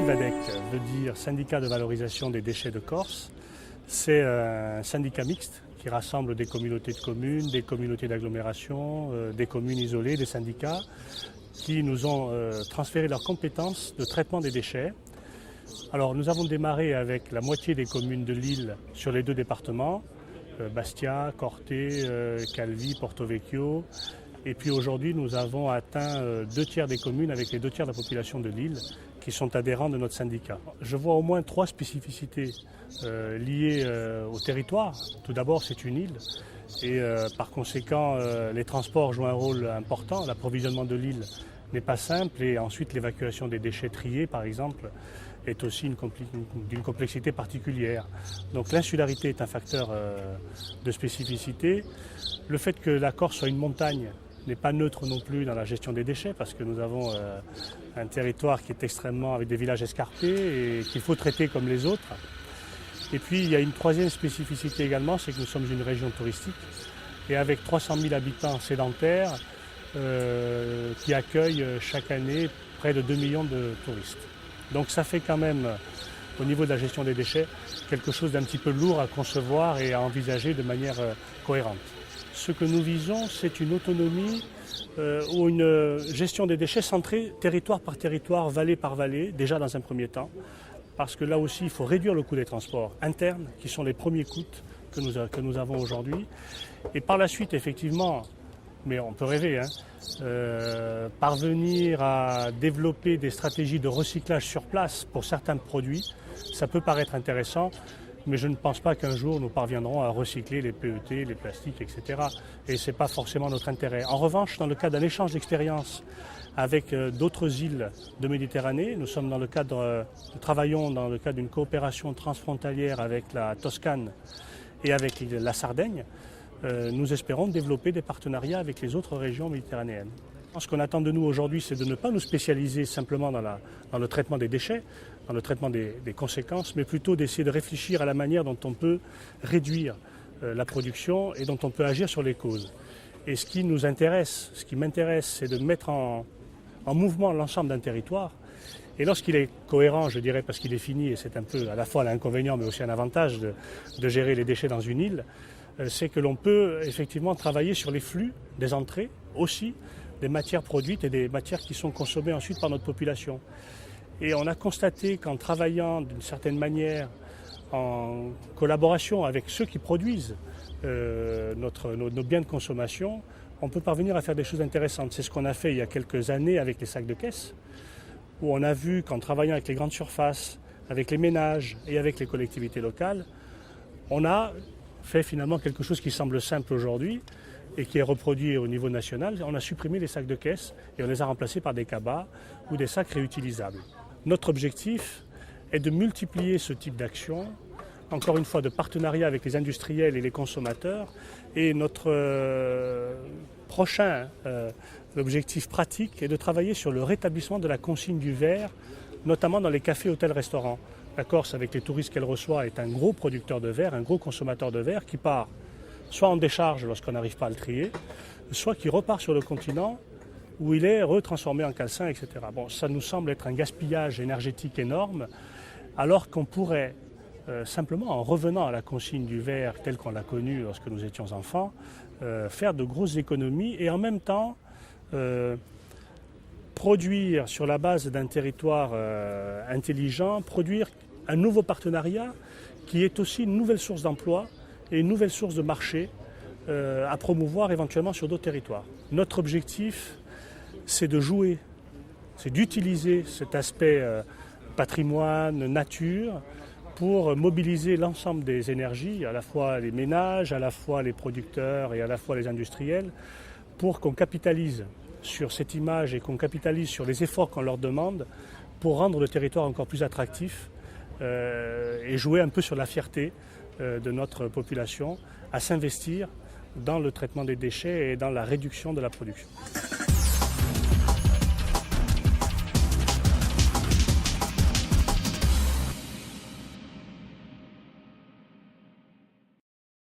Syvadec veut dire syndicat de valorisation des déchets de Corse. C'est un syndicat mixte qui rassemble des communautés de communes, des communautés d'agglomération, des communes isolées, des syndicats qui nous ont transféré leurs compétences de traitement des déchets. Alors nous avons démarré avec la moitié des communes de l'île sur les deux départements, Bastia, Corté, Calvi, Porto Vecchio. Et puis aujourd'hui, nous avons atteint 2/3 des communes avec les 2/3 de la population de l'île qui sont adhérents de notre syndicat. Je vois au moins 3 spécificités liées au territoire. Tout d'abord, c'est une île et par conséquent, les transports jouent un rôle important. L'approvisionnement de l'île n'est pas simple et ensuite l'évacuation des déchets triés, par exemple, est aussi d'une complexité particulière. Donc l'insularité est un facteur de spécificité. Le fait que la Corse soit une montagne n'est pas neutre non plus dans la gestion des déchets parce que nous avons un territoire qui est extrêmement avec des villages escarpés et qu'il faut traiter comme les autres. Et puis il y a une troisième spécificité également, c'est que nous sommes une région touristique et avec 300 000 habitants sédentaires qui accueillent chaque année près de 2 millions de touristes. Donc ça fait quand même, au niveau de la gestion des déchets, quelque chose d'un petit peu lourd à concevoir et à envisager de manière cohérente. Ce que nous visons, c'est une autonomie ou une gestion des déchets centrée territoire par territoire, vallée par vallée, déjà dans un premier temps, parce que là aussi, il faut réduire le coût des transports internes, qui sont les premiers coûts que nous avons aujourd'hui. Et par la suite, effectivement, mais on peut rêver, parvenir à développer des stratégies de recyclage sur place pour certains produits, ça peut paraître intéressant, mais je ne pense pas qu'un jour nous parviendrons à recycler les PET, les plastiques, etc. Et ce n'est pas forcément notre intérêt. En revanche, dans le cadre d'un échange d'expériences avec d'autres îles de Méditerranée, nous travaillons dans le cadre d'une coopération transfrontalière avec la Toscane et avec la Sardaigne. Nous espérons développer des partenariats avec les autres régions méditerranéennes. Ce qu'on attend de nous aujourd'hui, c'est de ne pas nous spécialiser simplement dans le traitement des déchets, dans le traitement des conséquences, mais plutôt d'essayer de réfléchir à la manière dont on peut réduire la production et dont on peut agir sur les causes. Et ce qui m'intéresse, c'est de mettre en mouvement l'ensemble d'un territoire. Et lorsqu'il est cohérent, je dirais, parce qu'il est fini, et c'est un peu à la fois l'inconvénient mais aussi un avantage de gérer les déchets dans une île, c'est que l'on peut effectivement travailler sur les flux des entrées aussi, des matières produites et des matières qui sont consommées ensuite par notre population. Et on a constaté qu'en travaillant d'une certaine manière en collaboration avec ceux qui produisent nos biens de consommation, on peut parvenir à faire des choses intéressantes. C'est ce qu'on a fait il y a quelques années avec les sacs de caisse, où on a vu qu'en travaillant avec les grandes surfaces, avec les ménages et avec les collectivités locales, on a fait finalement quelque chose qui semble simple aujourd'hui et qui est reproduit au niveau national. On a supprimé les sacs de caisse et on les a remplacés par des cabas ou des sacs réutilisables. Notre objectif est de multiplier ce type d'action, encore une fois de partenariat avec les industriels et les consommateurs. Et notre prochain objectif pratique est de travailler sur le rétablissement de la consigne du verre, notamment dans les cafés, hôtels, restaurants. La Corse, avec les touristes qu'elle reçoit, est un gros producteur de verre, un gros consommateur de verre qui part soit en décharge lorsqu'on n'arrive pas à le trier, soit qui repart sur le continent où il est retransformé en calcin, etc. Bon, ça nous semble être un gaspillage énergétique énorme, alors qu'on pourrait simplement, en revenant à la consigne du verre telle qu'on l'a connue lorsque nous étions enfants, faire de grosses économies et en même temps produire sur la base d'un territoire intelligent, produire un nouveau partenariat qui est aussi une nouvelle source d'emploi et une nouvelle source de marché à promouvoir éventuellement sur d'autres territoires. Notre objectif, c'est de jouer, c'est d'utiliser cet aspect patrimoine, nature, pour mobiliser l'ensemble des énergies, à la fois les ménages, à la fois les producteurs et à la fois les industriels, pour qu'on capitalise sur cette image et qu'on capitalise sur les efforts qu'on leur demande pour rendre le territoire encore plus attractif et jouer un peu sur la fierté de notre population à s'investir dans le traitement des déchets et dans la réduction de la production.